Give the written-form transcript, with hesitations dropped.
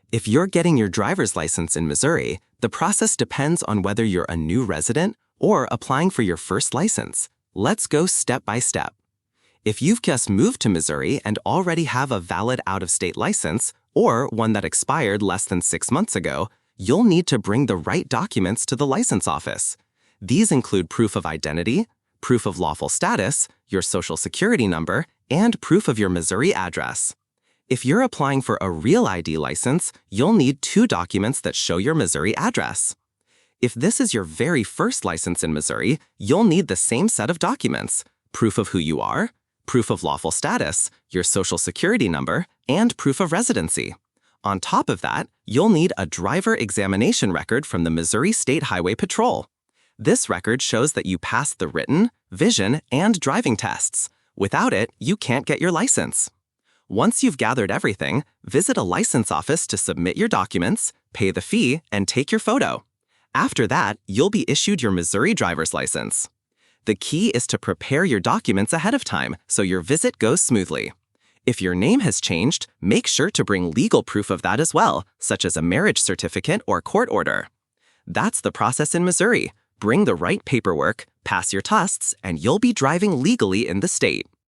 If you're getting your driver's license in Missouri, the process depends on whether you're a new resident or applying for your first license. Let's go step by step. If you've just moved to Missouri and already have a valid out-of-state license, or one that expired less than 6 months ago, you'll need to bring the right documents to the license office. These include proof of identity, proof of lawful status, your social security number, and proof of your Missouri address. If you're applying for a real ID license, you'll need 2 documents that show your Missouri address. If this is your very first license in Missouri, you'll need the same set of documents: proof of who you are, proof of lawful status, your social security number, and proof of residency. On top of that, you'll need a driver examination record from the Missouri State Highway Patrol. This record shows that you passed the written, vision, and driving tests. Without it, you can't get your license. Once you've gathered everything, visit a license office to submit your documents, pay the fee, and take your photo. After that, you'll be issued your Missouri driver's license. The key is to prepare your documents ahead of time so your visit goes smoothly. If your name has changed, make sure to bring legal proof of that as well, such as a marriage certificate or court order. That's the process in Missouri. Bring the right paperwork, pass your tests, and you'll be driving legally in the state.